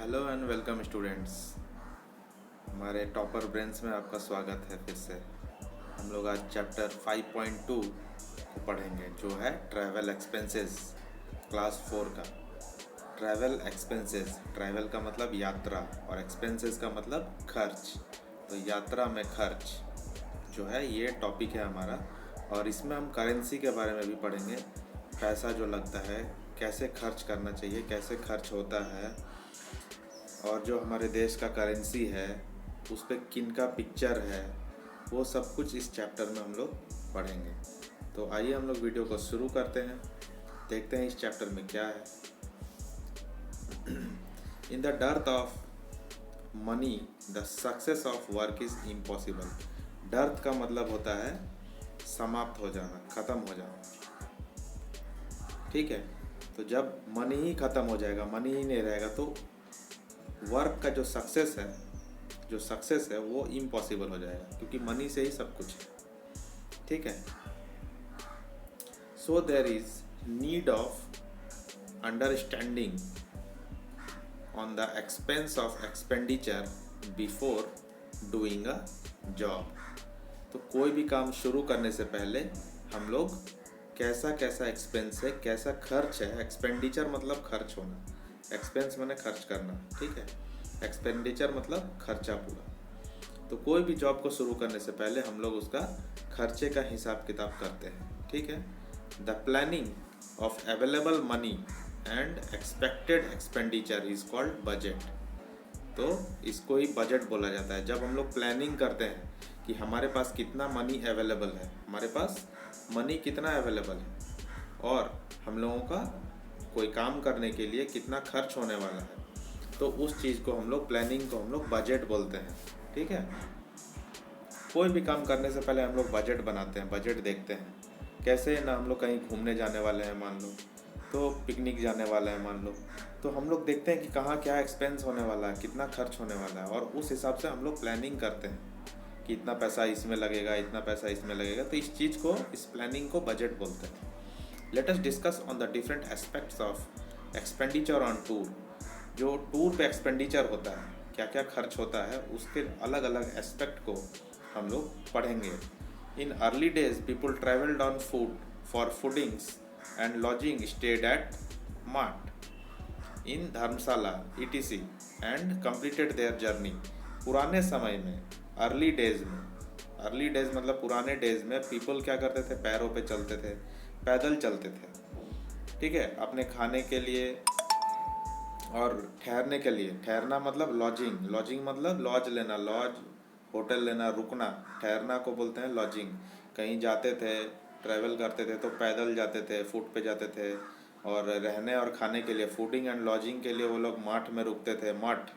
Hello and welcome students. हमारे topper brains में आपका स्वागत है फिर से। हम लोग आज चैप्टर 5.2 को पढ़ेंगे जो है ट्रैवल एक्सपेंसेस, क्लास 4 का। ट्रैवल एक्सपेंसेस, ट्रैवल का मतलब यात्रा और एक्सपेंसेस का मतलब खर्च। तो यात्रा में खर्च जो है ये टॉपिक है हमारा, और इसमें हम करेंसी के बारे में भी पढ़ेंगे। पैसा जो लगता है कैसे खर्च करना चाहिए, कैसे खर्च होता है, और जो हमारे देश का करेंसी है उस पर किन का पिक्चर है, वो सब कुछ इस चैप्टर में हम लोग पढ़ेंगे। तो आइए हम लोग वीडियो को शुरू करते हैं, देखते हैं इस चैप्टर में क्या है। In the dearth of money the success of work is impossible. Dearth का मतलब होता है समाप्त हो जाना, ख़त्म हो जाना। ठीक है, तो जब मनी ही ख़त्म हो जाएगा, मनी ही नहीं रहेगा, तो वर्क का जो सक्सेस है वो इम्पॉसिबल हो जाएगा, क्योंकि मनी से ही सब कुछ है। ठीक है, so there is need of understanding on the expense of expenditure before doing a job. तो कोई भी काम शुरू करने से पहले हम लोग कैसा कैसा एक्सपेंस है, कैसा खर्च है। एक्सपेंडिचर मतलब खर्च होना, एक्सपेंस माने खर्च करना। ठीक है, एक्सपेंडिचर मतलब खर्चा पूरा। तो कोई भी जॉब को शुरू करने से पहले हम लोग उसका खर्चे का हिसाब किताब करते हैं। ठीक है, the planning of available money and expected expenditure is called budget. तो इसको ही बजट बोला जाता है। जब हम लोग प्लानिंग करते हैं कि हमारे पास कितना मनी अवेलेबल है, हमारे पास मनी कितना अवेलेबल है, और हम लोगों का कोई काम करने के लिए कितना खर्च होने वाला है, तो उस चीज़ को हम लोग, प्लानिंग को हम लोग बजट बोलते हैं। ठीक है, कोई भी काम करने से पहले हम लोग बजट बनाते हैं, बजट देखते हैं। कैसे ना, हम लोग कहीं घूमने जाने वाले हैं मान लो, तो पिकनिक जाने वाला है मान लो, तो हम लोग देखते हैं कि कहाँ क्या एक्सपेंस होने वाला है, कितना खर्च होने वाला है, और उस हिसाब से हम लोग प्लानिंग करते हैं कि इतना पैसा इसमें लगेगा, इतना पैसा इसमें लगेगा। तो इस चीज़ को, इस प्लानिंग को बजट बोलते हैं। Let us discuss on the different aspects of expenditure on tour. जो टूर पे एक्सपेंडिचर होता है, क्या क्या खर्च होता है, उसके अलग अलग एस्पेक्ट को हम लोग पढ़ेंगे। In early days people travelled on foot for foodings and lodging, stayed at mart in dharamshala etc and completed their journey. पुराने समय में, अर्ली डेज मतलब पुराने डेज में पीपल क्या करते थे, पैरों पे चलते थे, पैदल चलते थे। ठीक है, अपने खाने के लिए और ठहरने के लिए, ठहरना मतलब लॉजिंग मतलब लॉज लेना, लॉज होटल लेना, रुकना, ठहरना को बोलते हैं लॉजिंग। कहीं जाते थे, ट्रैवल करते थे तो पैदल जाते थे, फुट पे जाते थे। और रहने और खाने के लिए, फूडिंग एंड लॉजिंग के लिए वो लोग मठ में रुकते थे। मठ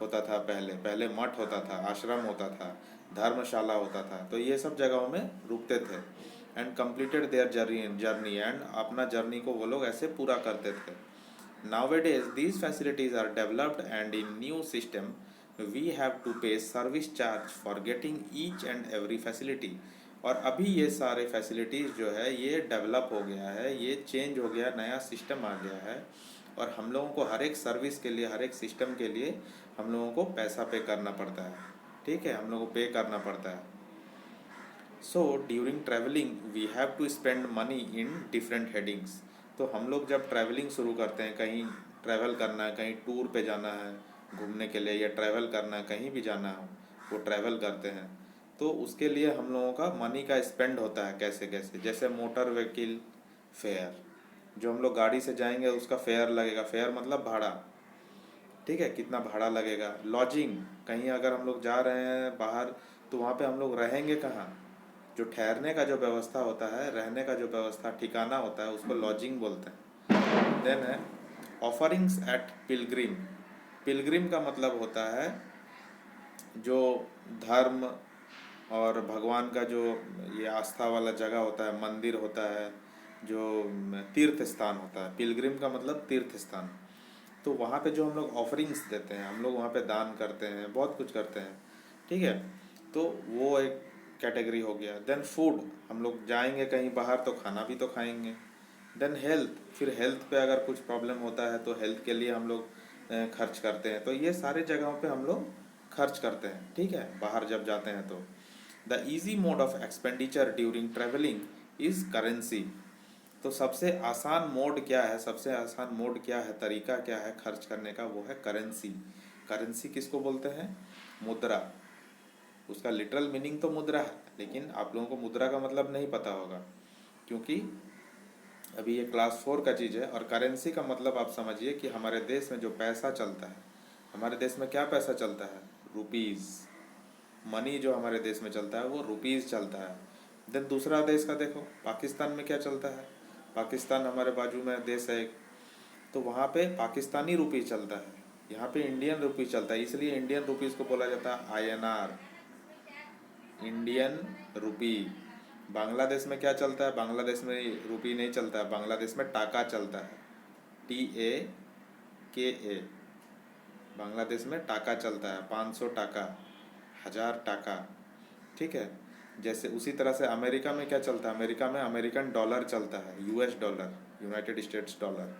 होता था पहले मठ होता था, आश्रम होता था, धर्मशाला होता था। तो ये सब जगहों में रुकते थे। And completed their journey and अपना जर्नी को वो लोग ऐसे पूरा करते थे। Nowadays, these facilities are developed, and in new system, we have to pay service charge for getting each and every facility. और अभी ये सारे फैसिलिटीज़ जो है ये डेवलप हो गया है, ये चेंज हो गया, नया सिस्टम आ गया है, और हम लोगों को हर एक सर्विस के लिए, हर एक सिस्टम के लिए हम लोगों को पैसा पे करना पड़ता है। ठीक है, हम लोगों को पे करना पड़ता है। So during travelling we have to spend money in different headings. तो हम लोग जब ट्रैवलिंग शुरू करते हैं, कहीं ट्रैवल करना है, कहीं टूर पे जाना है घूमने के लिए, या ट्रैवल करना है, कहीं भी जाना हो, वो ट्रैवल करते हैं, तो उसके लिए हम लोगों का मनी का स्पेंड होता है। कैसे कैसे, जैसे मोटर व्हीकल फेयर, जो हम लोग गाड़ी से जाएंगे उसका फेयर लगेगा, फेयर मतलब भाड़ा। ठीक है, कितना भाड़ा लगेगा। लॉजिंग, कहीं अगर हम लोग जा रहे हैं बाहर, तो वहाँ पे हम लोग रहेंगे कहाँ, जो ठहरने का जो व्यवस्था होता है, रहने का जो व्यवस्था, ठिकाना होता है, उसको लॉजिंग बोलते हैं। देन है ऑफरिंग्स एट पिलग्रिम। पिलग्रिम का मतलब होता है जो धर्म और भगवान का जो ये आस्था वाला जगह होता है, मंदिर होता है, जो तीर्थ स्थान होता है। पिलग्रिम का मतलब तीर्थ स्थान। तो वहाँ पे जो हम लोग ऑफरिंग्स देते हैं, हम लोग वहाँ पे दान करते हैं, बहुत कुछ करते हैं। ठीक है, तो वो एक कैटेगरी हो गया। देन फूड, हम लोग जाएंगे कहीं बाहर तो खाना भी तो खाएंगे। देन हेल्थ, फिर हेल्थ पे अगर कुछ प्रॉब्लम होता है तो हेल्थ के लिए हम लोग खर्च करते हैं। तो ये सारे जगहों पे हम लोग खर्च करते हैं, ठीक है, बाहर जब जाते हैं तो। The easy mode of expenditure during travelling is currency. तो सबसे आसान मोड क्या है, सबसे आसान मोड क्या है, तरीका क्या है खर्च करने का, वो है करेंसी। करेंसी किसको बोलते हैं? मुद्रा। उसका लिटरल मीनिंग तो मुद्रा है, लेकिन आप लोगों को मुद्रा का मतलब नहीं पता होगा, क्योंकि अभी ये क्लास 4 का चीज़ है। और करेंसी का मतलब आप समझिए कि हमारे देश में जो पैसा चलता है, हमारे देश में क्या पैसा चलता है? रुपीज़। मनी जो हमारे देश में चलता है वो रुपीज़ चलता है। देन दूसरा देश का देखो, पाकिस्तान में क्या चलता है? पाकिस्तान हमारे बाजू में देश है एक, तो वहाँ पे पाकिस्तानी रुपी चलता है, यहाँ पे इंडियन रुपी चलता है, इसलिए इंडियन रुपीज़ को बोला जाता है INR, इंडियन रुपी। बांग्लादेश में क्या चलता है? बांग्लादेश में रुपी नहीं चलता है, बांग्लादेश में टाका चलता है, TAKA। बांग्लादेश में टाका चलता है, 500 टाका, 1000 टाका, ठीक है। जैसे उसी तरह से अमेरिका में क्या चलता है? अमेरिका में अमेरिकन डॉलर चलता है, US dollar, United states dollar.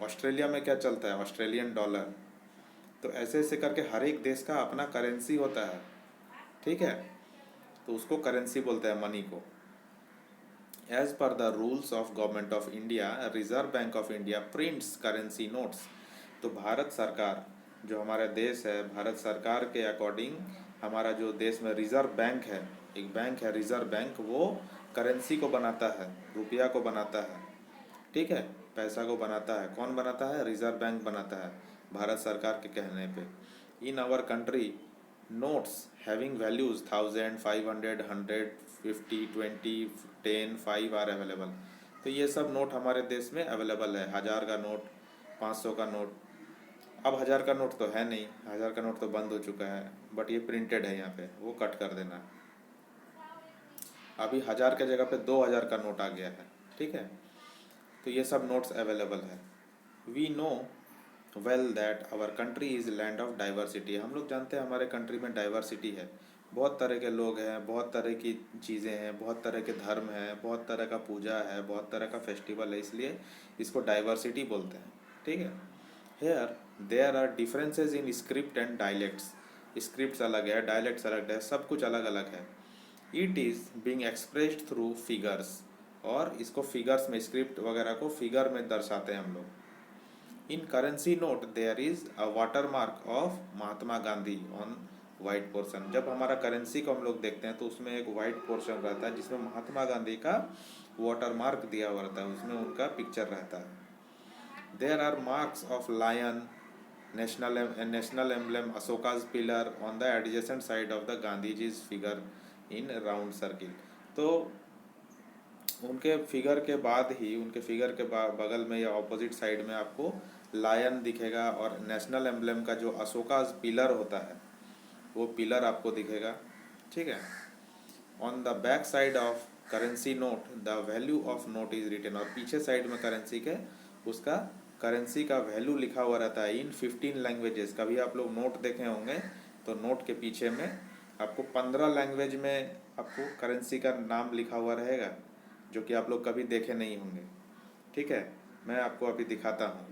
Australia में क्या चलता है? Australian dollar. तो ऐसे ऐसे करके हर एक देश का अपना करेंसी होता है, ठीक है। तो उसको करेंसी बोलते हैं, मनी को। As per the rules of Government of India, Reserve Bank of India prints currency notes. तो भारत सरकार, जो हमारा देश है, भारत सरकार के अकॉर्डिंग हमारा जो देश में रिजर्व बैंक है, एक बैंक है रिजर्व बैंक, वो करेंसी को बनाता है, रुपया को बनाता है, ठीक है, पैसा को बनाता है। कौन बनाता है? रिजर्व बैंक बनाता है, भारत सरकार के कहने पे। In our country notes having values 1000, 500, 100, 50, 20, 10, 5 are available. तो ये सब नोट हमारे देश में अवेलेबल है। 1000 का नोट, 500 का नोट। अब 1000 का नोट तो है नहीं, 1000 का नोट तो बंद हो चुका है, बट ये प्रिंटेड है यहाँ पे, वो कट कर देना। अभी 1000 के जगह पे 2000 का नोट आ गया है, ठीक है। तो ये सब नोट्स अवेलेबल है। We know well that our country is land of diversity. हम लोग जानते हैं हमारे कंट्री में डाइवर्सिटी है, बहुत तरह के लोग हैं, बहुत तरह की चीज़ें हैं, बहुत तरह के धर्म हैं, बहुत तरह का पूजा है, बहुत तरह का फेस्टिवल है, इसलिए इसको डाइवर्सिटी बोलते हैं, ठीक है। Here there are differences in script and dialects. Script अलग है, डायलेक्ट्स अलग है, सब कुछ अलग अलग है। It is being expressed through figures. और इसको फिगर्स में, स्क्रिप्ट वगैरह को फिगर में दर्शाते हैं हम लोग। In currency note there is a water mark of Mahatma Gandhi on white portion. जब हमारा करेंसी को हम लोग देखते हैं तो उसमें एक वाइट पोर्शन रहता है जिसमें महात्मा गांधी का वाटर मार्क दिया हुआ रहता है, उसमें उनका पिक्चर रहता है। There are marks of lion, national emblem Ashoka's pillar on the adjacent side of the Gandhi ji's figure in round circle. तो उनके फिगर के बाद ही, उनके फिगर के बगल में या ऑपोजिट साइड में आपको लायन दिखेगा, और नेशनल एम्बलम का जो अशोका पिलर होता है वो पिलर आपको दिखेगा, ठीक है। On the back side of currency note the value of note is written. और पीछे साइड में करेंसी के उसका करेंसी का वैल्यू लिखा हुआ रहता है इन 15 लैंग्वेजेस। कभी आप लोग नोट देखे होंगे तो नोट के पीछे में आपको 15 लैंग्वेज में आपको करेंसी का नाम लिखा हुआ रहेगा, जो कि आप लोग कभी देखे नहीं होंगे, ठीक है। मैं आपको अभी दिखाता हूँ।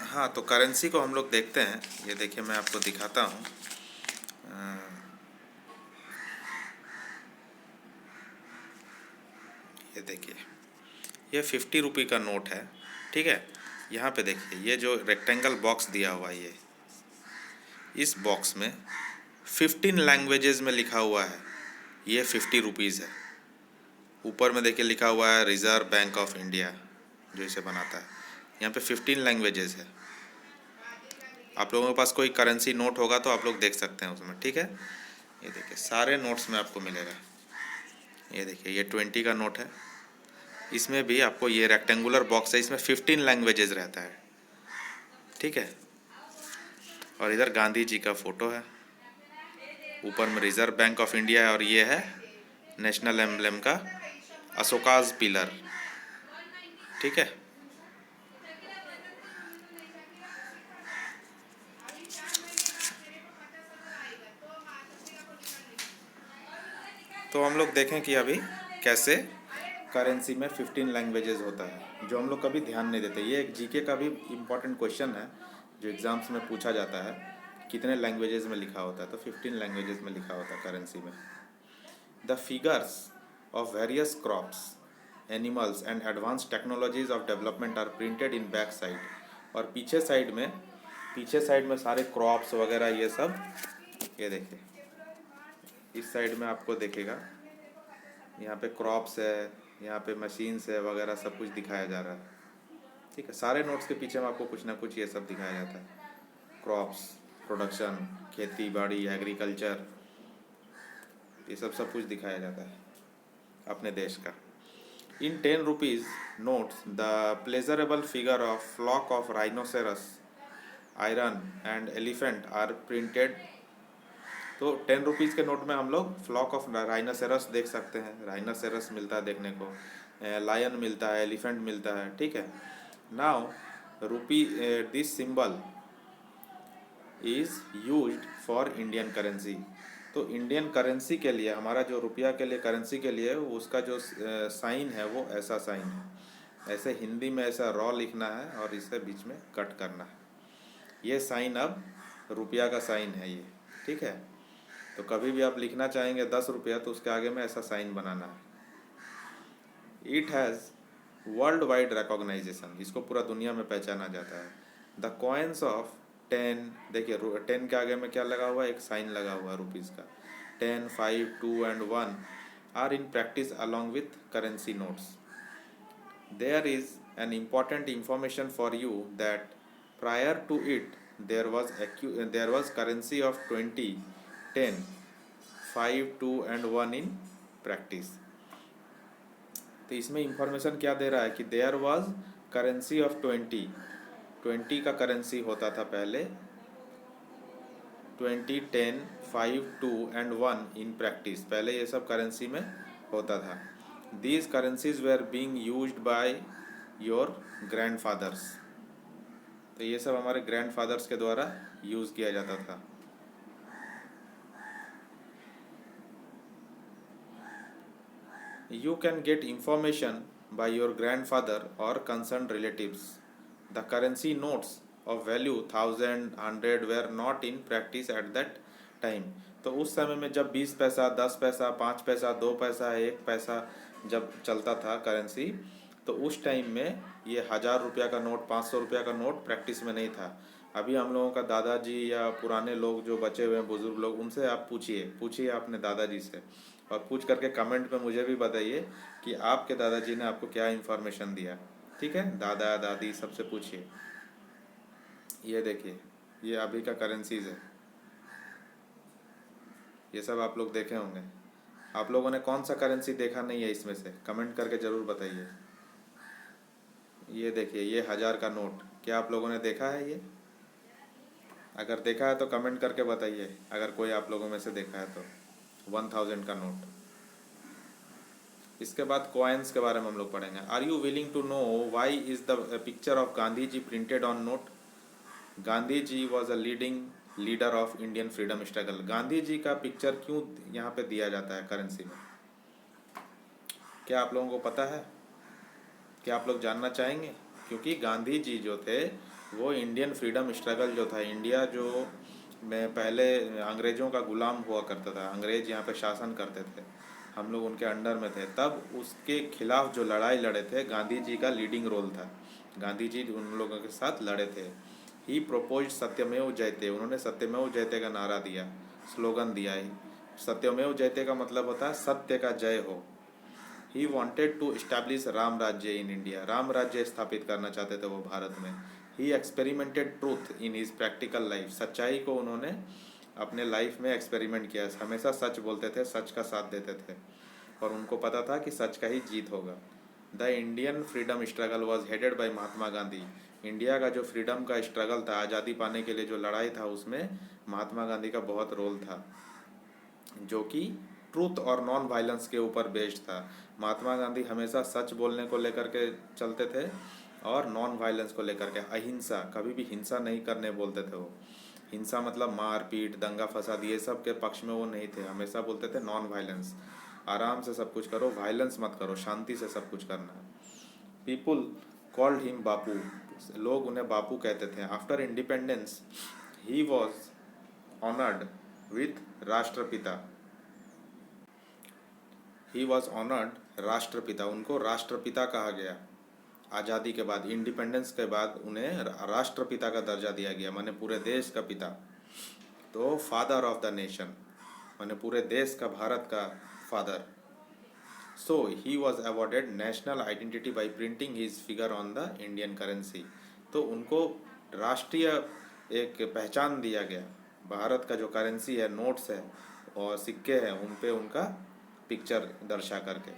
हाँ, तो करेंसी को हम लोग देखते हैं, ये देखिए मैं आपको दिखाता हूँ। ये देखिए, ये 50 रुपये का नोट है, ठीक है। यहाँ पे देखिए ये जो रेक्टेंगल बॉक्स दिया हुआ है, ये इस बॉक्स में 15 लैंग्वेजेस में लिखा हुआ है, ये 50 रुपीज़ है। ऊपर में देखिए लिखा हुआ है रिजर्व बैंक ऑफ इंडिया, जो इसे बनाता है। यहाँ पे 15 लैंग्वेजेस है। आप लोगों के पास कोई करेंसी नोट होगा तो आप लोग देख सकते हैं उसमें, ठीक है। ये देखिए सारे नोट्स में आपको मिलेगा। ये देखिए ये 20 का नोट है, इसमें भी आपको ये रेक्टेंगुलर बॉक्स है, इसमें 15 लैंग्वेजेस रहता है, ठीक है। और इधर गांधी जी का फ़ोटो है, ऊपर में रिजर्व बैंक ऑफ इंडिया है, और ये है नेशनल एम्बलम का अशोकाज पिलर, ठीक है। तो हम लोग देखें कि अभी कैसे करेंसी में 15 लैंग्वेजेस होता है, जो हम लोग कभी ध्यान नहीं देते। ये एक जीके का भी इम्पोर्टेंट क्वेश्चन है जो एग्ज़ाम्स में पूछा जाता है, कितने लैंग्वेजेस में लिखा होता है, तो 15 लैंग्वेजेस में लिखा होता है करेंसी में। The figures of various crops, animals and advance technologies of development are printed in back side. और पीछे साइड में सारे क्रॉप्स वगैरह ये सब, ये देखिए इस साइड में आपको देखेगा, यहाँ पे क्रॉप्स है, यहाँ पे मशीन्स है वगैरह, सब कुछ दिखाया जा रहा है। ठीक है, सारे नोट्स के पीछे में आपको कुछ ना कुछ ये सब दिखाया जाता है। क्रॉप्स, प्रोडक्शन, खेती बाड़ी, एग्रीकल्चर, ये सब कुछ दिखाया जाता है अपने देश का। In 10 rupees notes the pleasurable figure of flock of rhinoceros, iron and elephant are printed. तो 10 रुपीज़ के नोट में हम लोग फ्लॉक ऑफ राइनोसेरस देख सकते हैं, राइनोसेरस मिलता है देखने को, लायन मिलता है, एलिफेंट मिलता है। ठीक है, now rupee this symbol is used for Indian currency. तो इंडियन करेंसी के लिए, हमारा जो रुपया के लिए करेंसी के लिए, उसका जो साइन है वो ऐसा साइन है। ऐसे हिंदी में ऐसा रॉ लिखना है और इसे बीच में कट करना है। ये साइन अब रुपया का साइन है ये। ठीक है, तो कभी भी आप लिखना चाहेंगे 10 रुपया तो उसके आगे में ऐसा साइन बनाना है। It has world wide recognisation, इसको पूरा दुनिया में पहचाना जाता है। द कॉइन्स ऑफ 10, देखिए 10 के आगे में क्या लगा हुआ है, एक साइन लगा हुआ है रुपीज़ का। 10, 5, 2 and 1 are in practice along with currency notes. There is an important information for you that prior to it there was currency of 20, 10, 5, 2 and 1 in practice। तो इसमें इंफॉर्मेशन क्या दे रहा है कि देयर वाज करेंसी ऑफ 20 का currency होता था पहले, 20, 10, 5, 2 एंड 1 इन प्रैक्टिस, पहले ये सब करेंसी में होता था। These currencies were being used by your grandfathers. तो ये सब हमारे ग्रैंडफादर्स के द्वारा यूज़ किया जाता था। You can get information by your grandfather or concerned relatives. The currency notes of value 1000, 100 were not in practice at that time। तो उस समय में जब 20 पैसा, 10 पैसा, 5 पैसा, 2 पैसा, 1 पैसा जब चलता था करेंसी, तो उस टाइम में ये 1000 रुपया का नोट, 500 रुपया का नोट प्रैक्टिस में नहीं था। अभी हम लोगों का दादाजी या पुराने लोग जो बचे हुए हैं, बुजुर्ग लोग, उनसे आप पूछिए अपने दादाजी से, और पूछ करके कमेंट में मुझे भी बताइए कि आपके दादाजी ने आपको क्या इन्फॉर्मेशन दिया। ठीक है, दादा दादी सबसे पूछिए। ये देखिए, ये अभी का करेंसीज है, ये सब आप लोग देखे होंगे। आप लोगों ने कौन सा करेंसी देखा नहीं है इसमें से, कमेंट करके ज़रूर बताइए। ये देखिए, ये 1000 का नोट, क्या आप लोगों ने देखा है ये? अगर देखा है तो कमेंट करके बताइए, अगर कोई आप लोगों में से देखा है तो। 1000 का नोट। इसके बाद कॉइन्स के बारे में हम लोग पढ़ेंगे। Are you willing to know why is the picture of Gandhi ji printed on note? Gandhi ji was a leader of Indian freedom struggle. Gandhi ji का पिक्चर क्यों यहाँ पे दिया जाता है करेंसी में? क्या आप लोगों को पता है? क्या आप लोग जानना चाहेंगे? क्योंकि गांधी जी जो थे वो इंडियन फ्रीडम स्ट्रगल जो था, इंडिया जो में पहले अंग्रेज़ों का गुलाम हुआ करता था, अंग्रेज़ यहाँ पे शासन करते थे, हम लोग उनके अंडर में थे, तब उसके खिलाफ जो लड़ाई लड़े थे, गांधी जी का लीडिंग रोल था। गांधी जी उन लोगों के साथ लड़े थे। ही प्रोपोज सत्यमेव जयते, उन्होंने सत्यमेव जयते का नारा दिया, स्लोगन दिया है। सत्यमेव जयते का मतलब होता है सत्य का जय हो। He wanted to establish Ram Rajya in India, Ram राज्य स्थापित करना चाहते थे वो भारत में। He experimented truth in his practical life, सच्चाई को उन्होंने अपने लाइफ में एक्सपेरिमेंट किया, हमेशा सच बोलते थे, सच का साथ देते थे, और उनको पता था कि सच का ही जीत होगा। The Indian freedom struggle was headed by Mahatma Gandhi. India का जो फ्रीडम का स्ट्रगल था, आज़ादी पाने के लिए जो लड़ाई था, उसमें महात्मा गांधी का बहुत रोल था, जो कि ट्रूथ और नॉन वायलेंस के ऊपर बेस्ड था। महात्मा गांधी हमेशा सच बोलने को लेकर के चलते थे और नॉन वायलेंस को लेकर के, अहिंसा, कभी भी हिंसा नहीं करने बोलते थे वो। हिंसा मतलब मार पीट, दंगा फसाद, ये सब के पक्ष में वो नहीं थे, हमेशा बोलते थे नॉन वायलेंस। आराम से सब कुछ करो, वायलेंस मत करो, शांति से सब कुछ करना है। पीपुल कॉल्ड हिम बापू, लोग उन्हें बापू कहते थे। After independence he was honoured with राष्ट्रपिता, ही वॉज ऑनर्ड राष्ट्रपिता, उनको राष्ट्रपिता कहा गया। आज़ादी के बाद, इंडिपेंडेंस के बाद उन्हें राष्ट्रपिता का दर्जा दिया गया, माने पूरे देश का पिता। तो फादर ऑफ द नेशन, माने पूरे देश का, भारत का father. So he was awarded national identity by printing his figure on the Indian currency. तो उनको राष्ट्रीय एक पहचान दिया गया, भारत का जो करेंसी है, नोट्स है और सिक्के हैं, उन पे उनका पिक्चर दर्शा करके।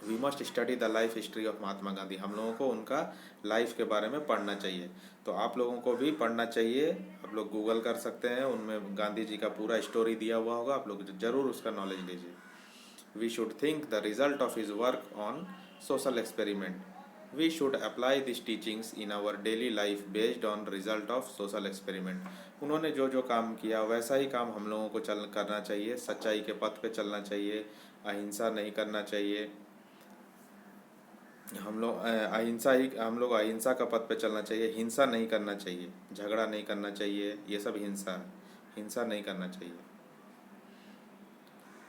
We must study the life history of Mahatma Gandhi, हम लोगों को उनका लाइफ के बारे में पढ़ना चाहिए। तो आप लोगों को भी पढ़ना चाहिए, आप लोग गूगल कर सकते हैं, उनमें गांधी जी का पूरा स्टोरी दिया हुआ होगा, आप लोग ज़रूर उसका नॉलेज लीजिए। We should think the result of his work on social experiment, we should apply this teachings in our daily life based on result of social experiment. उन्होंने जो जो काम किया वैसा ही काम हम लोगों को करना चाहिए, सच्चाई के पथ पे चलना चाहिए, अहिंसा नहीं करना चाहिए, हम लोग अहिंसा का पथ पे चलना चाहिए, हिंसा नहीं करना चाहिए, झगड़ा नहीं करना चाहिए, ये सब हिंसा है, हिंसा नहीं करना चाहिए।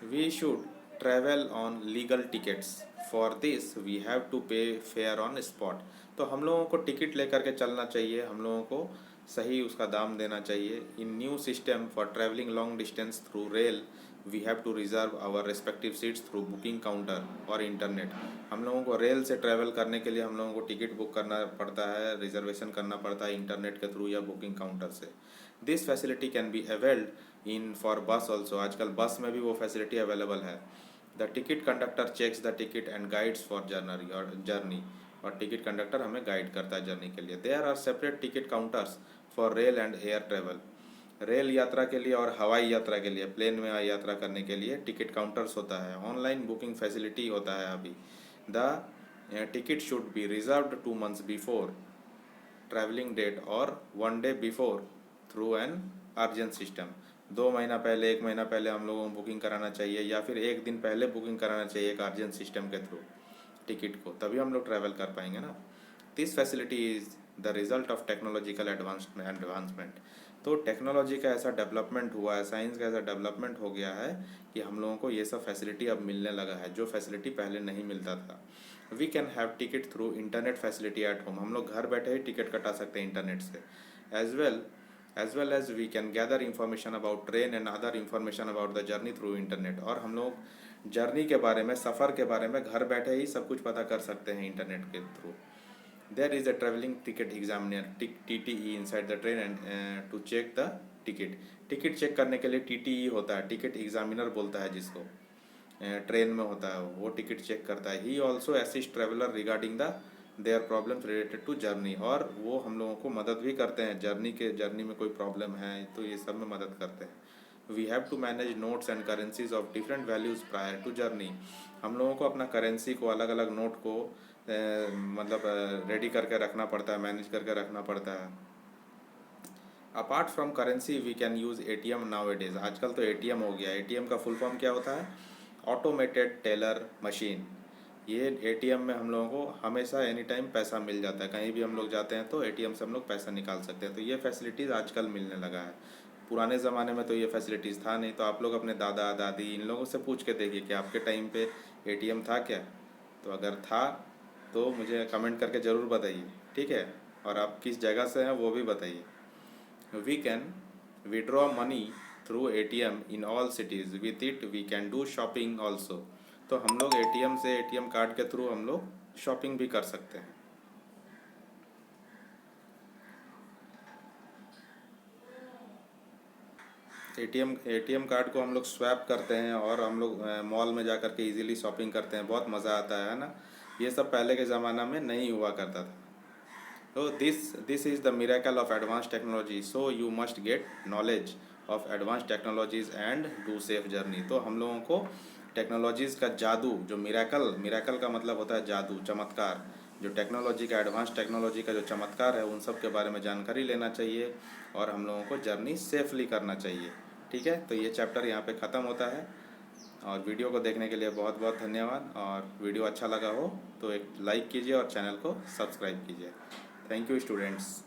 We should travel on legal tickets, for this we have to pay fare on spot. तो हम लोगों को टिकट लेकर के चलना चाहिए, हम लोगों को सही उसका दाम देना चाहिए। In new system for travelling long distance through rail we have to reserve our respective seats through booking counter और इंटरनेट। हम लोगों को रेल से ट्रैवल करने के लिए हम लोगों को टिकट बुक करना पड़ता है, रिजर्वेशन करना पड़ता है इंटरनेट के थ्रू या बुकिंग काउंटर से। This facility can be availed in for bus also, आजकल बस में भी वो फैसिलिटी अवेलेबल है। The ticket conductor checks the ticket and guides for journey, और टिकट कंडक्टर हमें गाइड करता है जर्नी के लिए। There are separate ticket counters for rail and air travel, rail यात्रा के लिए और हवाई यात्रा के लिए, प्लेन में यात्रा करने के लिए टिकट काउंटर्स होता है। ऑनलाइन बुकिंग फैसिलिटी होता है अभी। The ticket should be reserved 2 months before travelling date और 1 day before through an urgent system. 2 महीना पहले, 1 महीना पहले हम लोगों को बुकिंग कराना चाहिए, या फिर 1 दिन पहले बुकिंग कराना चाहिए एक अर्जेंट सिस्टम के थ्रू टिकट को, तभी हम लोग ट्रैवल कर पाएंगे ना। This facility is the result of technological advancement. तो टेक्नोलॉजी का ऐसा डेवलपमेंट हुआ है, साइंस का ऐसा डेवलपमेंट हो गया है कि हम लोगों को ये सब फैसिलिटी अब मिलने लगा है, जो फैसिलिटी पहले नहीं मिलता था। We can have ticket through internet facility at home, हम लोग घर बैठे ही टिकट कटा सकते हैं इंटरनेट से। As well as we can gather information about train and other information about the journey through internet, और हम लोग जर्नी के बारे में, सफ़र के बारे में घर बैठे ही सब कुछ पता कर सकते हैं इंटरनेट के through. There is a travelling ticket examiner TTE inside the train and to check the ticket, ticket check करने के लिए TTE होता है, टिकट एग्जामिनर बोलता है जिसको, ट्रेन में होता है वो टिकट चेक करता है। He also assist traveller regarding the their problems related to journey, और वो हम लोगों को मदद भी करते हैं जर्नी में कोई प्रॉब्लम है तो ये सब में मदद करते हैं। We have to manage notes and currencies of different values prior to journey, हम लोगों को अपना करेंसी को, अलग अलग नोट को मतलब रेडी करके रखना पड़ता है, मैनेज करके रखना पड़ता है। Apart from currency we can use ATM nowadays, आजकल तो ATM हो गया। ATM का फुल फॉर्म क्या होता है? Automated teller machine. ये ATM में हम लोगों को हमेशा एनी टाइम पैसा मिल जाता है, कहीं भी हम लोग जाते हैं तो ATM से हम लोग पैसा निकाल सकते हैं। तो ये फैसिलिटीज़ आजकल मिलने लगा है, पुराने ज़माने में तो ये फैसिलिटीज़ था नहीं। तो आप लोग अपने दादा दादी इन लोगों से पूछ के देखिए कि आपके टाइम पे ATM था क्या, तो अगर था तो मुझे कमेंट करके ज़रूर बताइए, ठीक है, और आप किस जगह से हैं वो भी बताइए। We can withdraw money through ATM in all cities, with it we can do shopping also. तो हम लोग ATM से, ATM कार्ड के थ्रू हम लोग शॉपिंग भी कर सकते हैं। ATM कार्ड को हम लोग स्वैप करते हैं और हम लोग मॉल में जा कर के ईजिली शॉपिंग करते हैं, बहुत मज़ा आता है ना। ये सब पहले के ज़माना में नहीं हुआ करता था। तो this is the miracle of advance technology, so you must get knowledge of advance technologies and do safe journey. तो हम लोगों को टेक्नोलॉजीज़ का जादू, जो मिरेकल का मतलब होता है जादू, चमत्कार, जो टेक्नोलॉजी का, एडवांस टेक्नोलॉजी का जो चमत्कार है, उन सब के बारे में जानकारी लेना चाहिए और हम लोगों को जर्नी सेफली करना चाहिए। ठीक है, तो ये चैप्टर यहाँ पे ख़त्म होता है। और वीडियो को देखने के लिए बहुत बहुत धन्यवाद। और वीडियो अच्छा लगा हो तो एक लाइक कीजिए और चैनल को सब्सक्राइब कीजिए। Thank you students.